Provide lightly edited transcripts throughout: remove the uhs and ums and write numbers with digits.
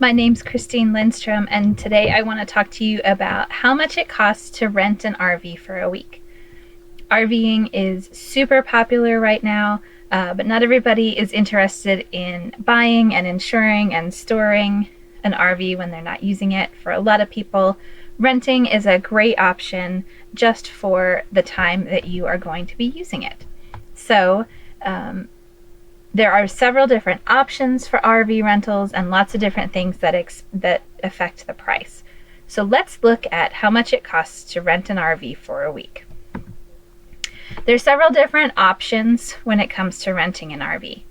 My name's Christine Lindstrom, and today I want to talk to you about how much it costs to rent an RV for a week. RVing is super popular right now, but not everybody is interested in buying and insuring and storing an RV when they're not using it. For a lot of people, renting is a great option just for the time that you are going to be using it. So, there are several different options for RV rentals and lots of different things that affect the price. So let's look at how much it costs to rent an RV for a week. There's several different options when it comes to renting an RV.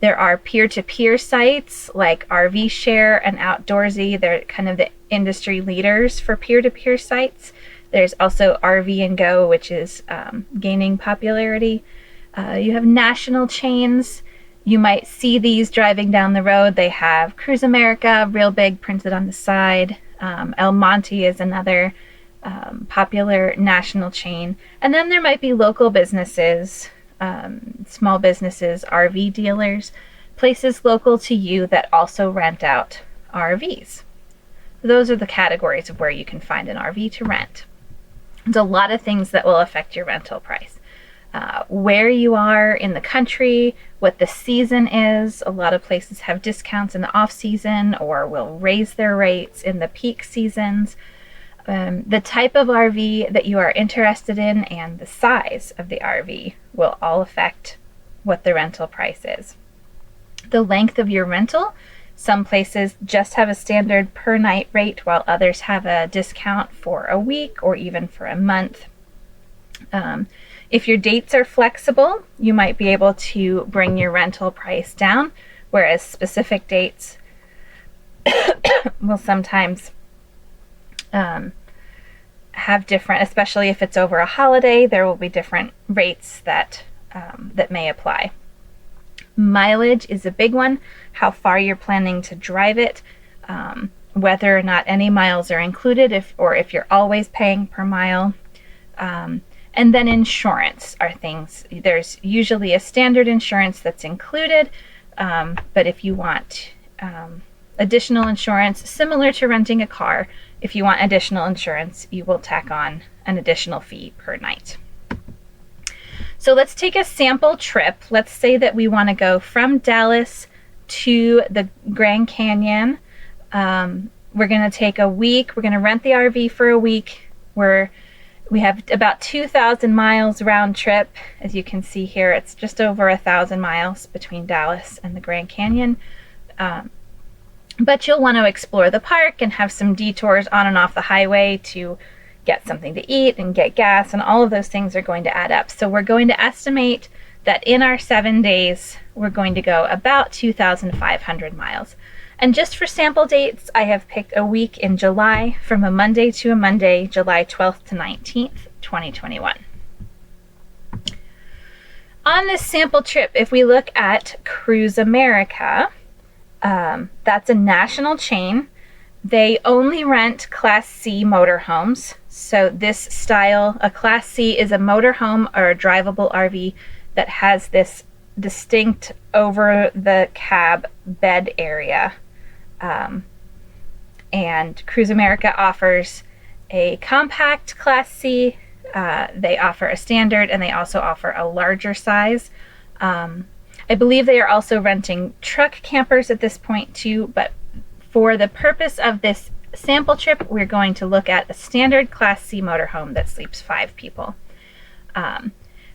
There are peer-to-peer sites like RV Share and Outdoorsy. They're kind of the industry leaders for peer-to-peer sites. There's also RV Go, which is gaining popularity. You have national chains. You might see these driving down the road. They have Cruise America, real big, printed on the side. Monte is another popular national chain. And then there might be local businesses, small businesses, RV dealers, places local to you that also rent out RVs. Those are the categories of where you can find an RV to rent. There's a lot of things that will affect your rental price. Where you are in the country, what the season is. A lot of places have discounts in the off season or will raise their rates in the peak seasons. The type of RV that you are interested in and the size of the RV will all affect what the rental price is. The length of your rental. Some places just have a standard per night rate while others have a discount for a week or even for a month. If your dates are flexible, you might be able to bring your rental price down, whereas specific dates will sometimes have different, especially if it's over a holiday, there will be different rates that may apply. Mileage is a big one, how far you're planning to drive it, whether or not any miles are included, if you're always paying per mile. And then insurance are things. There's usually a standard insurance that's included, but if you want additional insurance, similar to renting a car, if you want additional insurance, you will tack on an additional fee per night. So let's take a sample trip. Let's say that we want to go from Dallas to the Grand Canyon. We're going to take a week. We're going to rent the RV for a week. We have about 2,000 miles round trip. As you can see here, it's just over 1,000 miles between Dallas and the Grand Canyon. But you'll want to explore the park and have some detours on and off the highway to get something to eat and get gas, and all of those things are going to add up. So we're going to estimate that in our 7 days, we're going to go about 2,500 miles. And just for sample dates, I have picked a week in July from a Monday to a Monday, July 12th to 19th, 2021. On this sample trip, if we look at Cruise America, that's a national chain. They only rent Class C motorhomes. So this style, a Class C is a motorhome or a drivable RV that has this distinct over the cab bed area. And Cruise America offers a compact Class C, they offer a standard, and they also offer a larger size. I believe they are also renting truck campers at this point too, but for the purpose of this sample trip, we're going to look at a standard Class C motorhome that sleeps 5 people.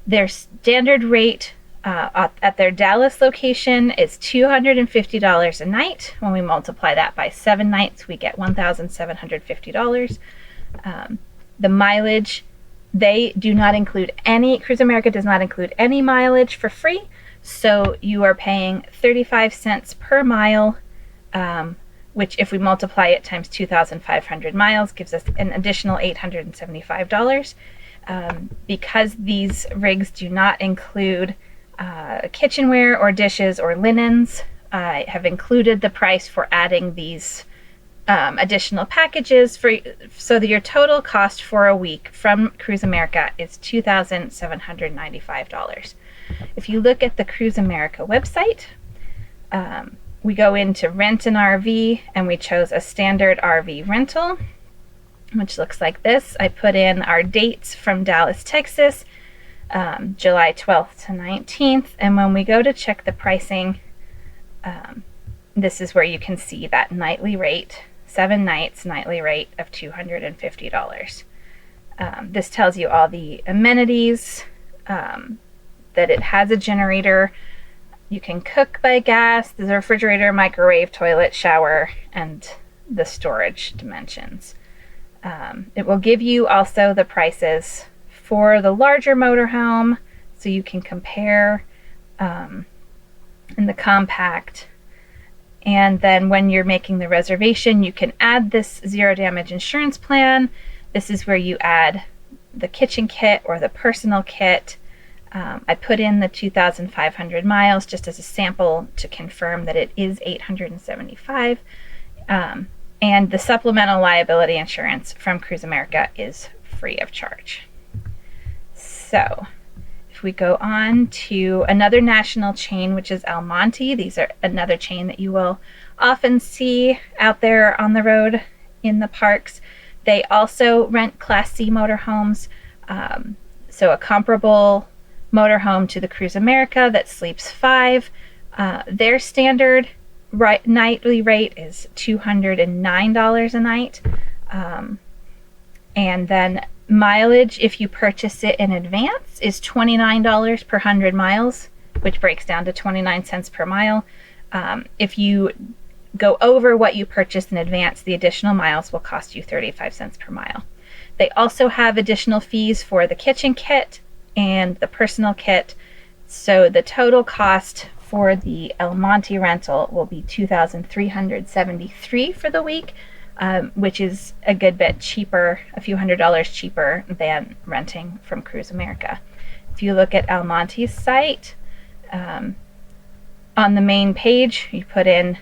Their standard rate at their Dallas location is $250 a night. When we multiply that by 7 nights, we get $1,750. The mileage, they do not include any, Cruise America does not include any mileage for free. So you are paying 35 cents per mile, which if we multiply it times 2,500 miles gives us an additional $875. Because these rigs do not include kitchenware or dishes or linens, I have included the price for adding these additional packages so that your total cost for a week from Cruise America is $2,795. If you look at the Cruise America website, we go into rent an RV, and we chose a standard RV rental, which looks like this. I put in our dates from Dallas, Texas, July 12th to 19th. And when we go to check the pricing, this is where you can see that nightly rate, 7 nights, nightly rate of $250. This tells you all the amenities, that it has a generator. You can cook by gas, there's a refrigerator, microwave, toilet, shower, and the storage dimensions. It will give you also the prices for the larger motorhome, so you can compare in the compact. And then when you're making the reservation, you can add this zero damage insurance plan. This is where you add the kitchen kit or the personal kit. I put in the 2,500 miles just as a sample to confirm that it is 875. And the supplemental liability insurance from Cruise America is free of charge. So if we go on to another national chain, which is Monte, these are another chain that you will often see out there on the road in the parks. They also rent Class C motorhomes, so a comparable motorhome to the Cruise America that sleeps 5. Their standard nightly rate is $209 a night. And then mileage, if you purchase it in advance, is $29 per 100 miles, which breaks down to 29 cents per mile. If you go over what you purchased in advance, the additional miles will cost you 35 cents per mile. They also have additional fees for the kitchen kit and the personal kit. So the total cost for the Monte rental will be $2,373 for the week, which is a good bit cheaper, a few $100s cheaper than renting from Cruise America. If you look at Monte's site, on the main page, you put in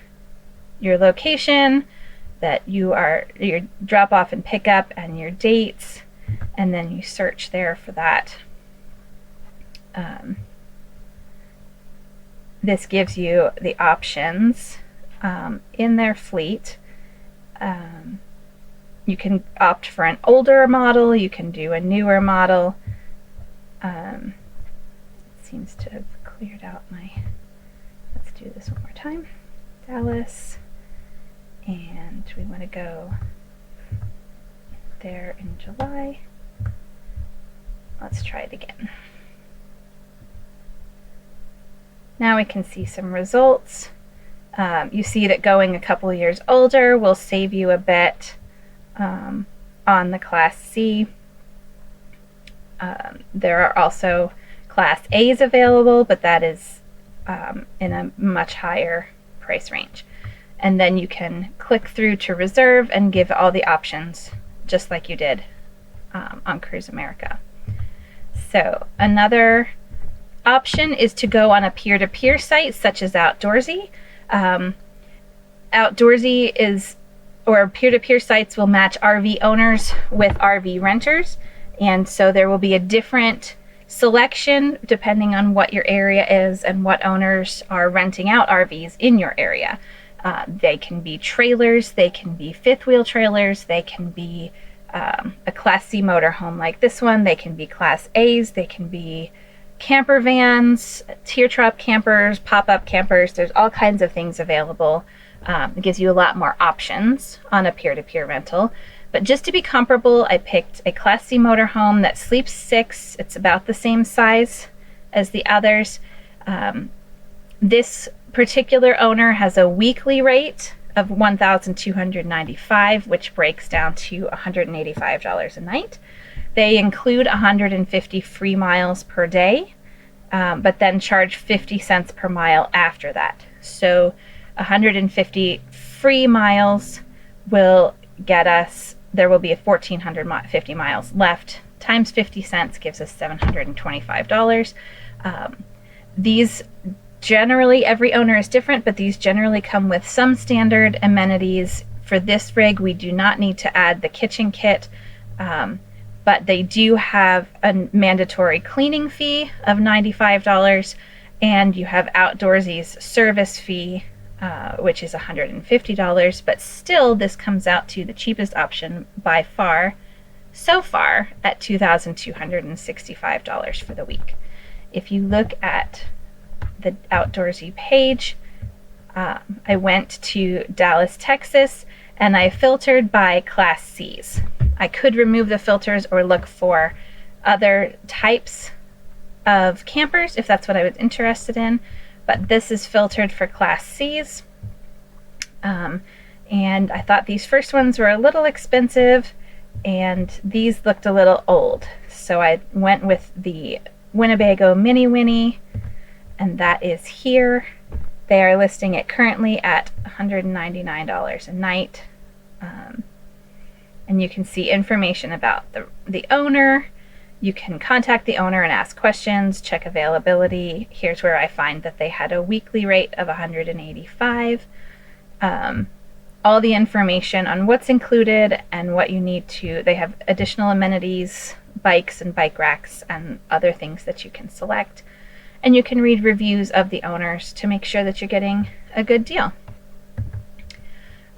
your location, that your drop off and pick up, and your dates, and then you search there for that. This gives you the options in their fleet. You can opt for an older model, you can do a newer model. It seems to have cleared out my, let's do this one more time. Dallas, and we want to go there in July. Let's try it again. Now we can see some results. You see that going a couple years older will save you a bit on the Class C. There are also Class A's available, but that is in a much higher price range. And then you can click through to reserve and give all the options, just like you did on Cruise America. So another option is to go on a peer-to-peer site such as Outdoorsy. Outdoorsy is, or peer-to-peer sites will match RV owners with RV renters, and so there will be a different selection depending on what your area is and what owners are renting out RVs in your area. They can be trailers, they can be fifth wheel trailers, they can be a Class C motorhome like this one, they can be Class A's, they can be camper vans, teardrop campers, pop-up campers. There's all kinds of things available. It gives you a lot more options on a peer-to-peer rental. But just to be comparable, I picked a Class C motorhome that sleeps 6. It's about the same size as the others. This particular owner has a weekly rate of $1,295, which breaks down to $185 a night. They include 150 free miles per day, but then charge 50 cents per mile after that. So 150 free miles will get us, there will be a 1,450 miles left, times 50 cents gives us $725. These generally, every owner is different, but these generally come with some standard amenities. For this rig, we do not need to add the kitchen kit, but they do have a mandatory cleaning fee of $95, and you have Outdoorsy's service fee which is $150, but still this comes out to the cheapest option by far so far at $2,265 for the week. If you look at the Outdoorsy page, I went to Dallas, Texas, and I filtered by Class Cs. I could remove the filters or look for other types of campers if that's what I was interested in, but this is filtered for Class Cs. And I thought these first ones were a little expensive and these looked a little old. So I went with the Winnebago Mini Winnie, and that is here. They are listing it currently at $199 a night. And you can see information about the owner. You can contact the owner and ask questions, check availability. Here's where I find that they had a weekly rate of $185. All the information on what's included and what you need to, they have additional amenities, bikes and bike racks and other things that you can select. And you can read reviews of the owners to make sure that you're getting a good deal.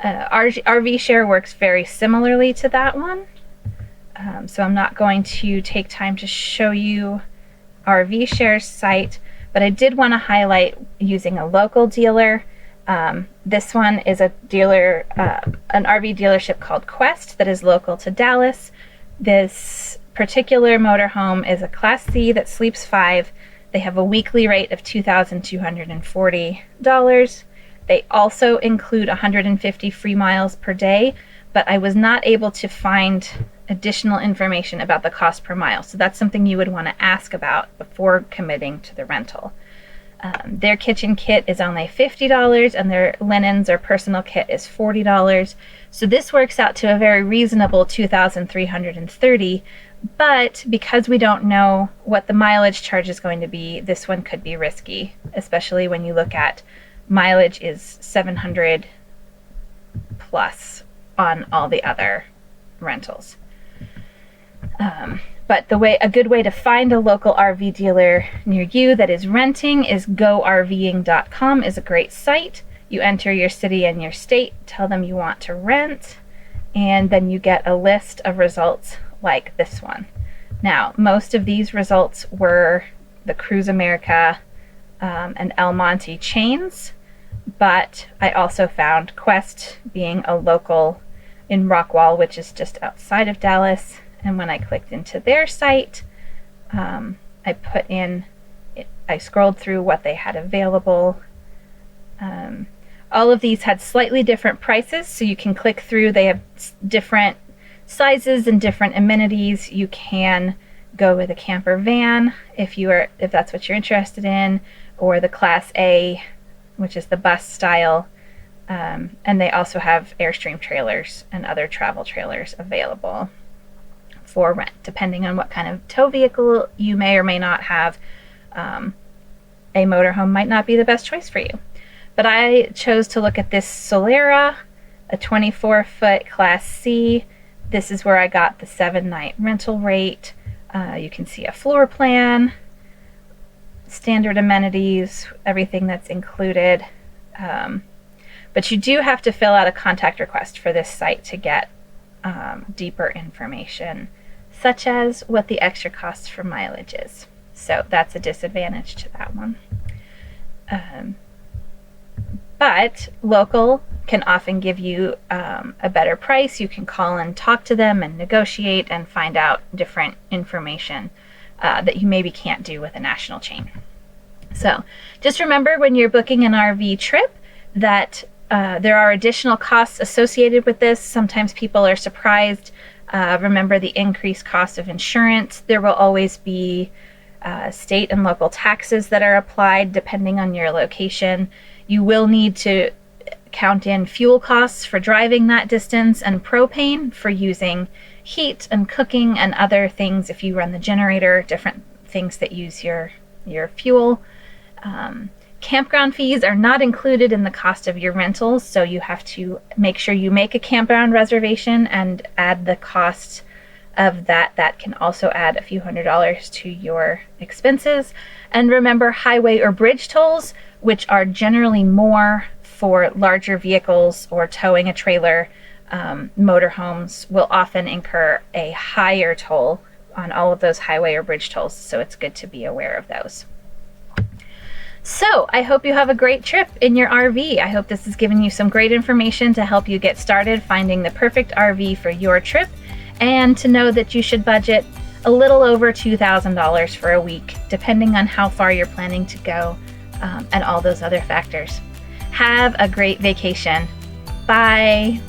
RV Share works very similarly to that one. So I'm not going to take time to show you RV Share's site, but I did want to highlight using a local dealer. This one is a dealer, an RV dealership called Quest that is local to Dallas. This particular motorhome is a Class C that sleeps 5. They have a weekly rate of $2,240. They also include 150 free miles per day, but I was not able to find additional information about the cost per mile. So that's something you would want to ask about before committing to the rental. Their kitchen kit is only $50 and their linens or personal kit is $40. So this works out to a very reasonable $2,330. But because we don't know what the mileage charge is going to be, this one could be risky, especially when you look at mileage is 700 plus on all the other rentals. But a good way to find a local RV dealer near you that is renting is GoRVing.com is a great site. You enter your city and your state, tell them you want to rent, and then you get a list of results like this one. Now, most of these results were the Cruise America and El Monte chains, but I also found Quest being a local in Rockwall, which is just outside of Dallas. And when I clicked into their site, I scrolled through what they had available. All of these had slightly different prices, so you can click through. They have different sizes and different amenities. You can go with a camper van if that's what you're interested in, or the Class A, which is the bus style. And they also have Airstream trailers and other travel trailers available for rent, depending on what kind of tow vehicle you may or may not have. A motorhome might not be the best choice for you. But I chose to look at this Solera, a 24-foot Class C. This is where I got the 7-night rental rate. You can see a floor plan, standard amenities, everything that's included. But you do have to fill out a contact request for this site to get deeper information, such as what the extra cost for mileage is. So that's a disadvantage to that one. But local can often give you a better price. You can call and talk to them and negotiate and find out different information that you maybe can't do with a national chain. So just remember when you're booking an RV trip that there are additional costs associated with this. Sometimes people are surprised. Remember the increased cost of insurance. There will always be state and local taxes that are applied depending on your location. You will need to count in fuel costs for driving that distance and propane for using heat and cooking and other things if you run the generator, different things that use your fuel. Campground fees are not included in the cost of your rentals, so you have to make sure you make a campground reservation and add the cost of that. That can also add a few $100s to your expenses. And remember highway or bridge tolls, which are generally more for larger vehicles or towing a trailer, motorhomes will often incur a higher toll on all of those highway or bridge tolls, so it's good to be aware of those. So I hope you have a great trip in your RV. I hope this has given you some great information to help you get started finding the perfect RV for your trip, and to know that you should budget a little over $2,000 for a week, depending on how far you're planning to go, and all those other factors. Have a great vacation. Bye.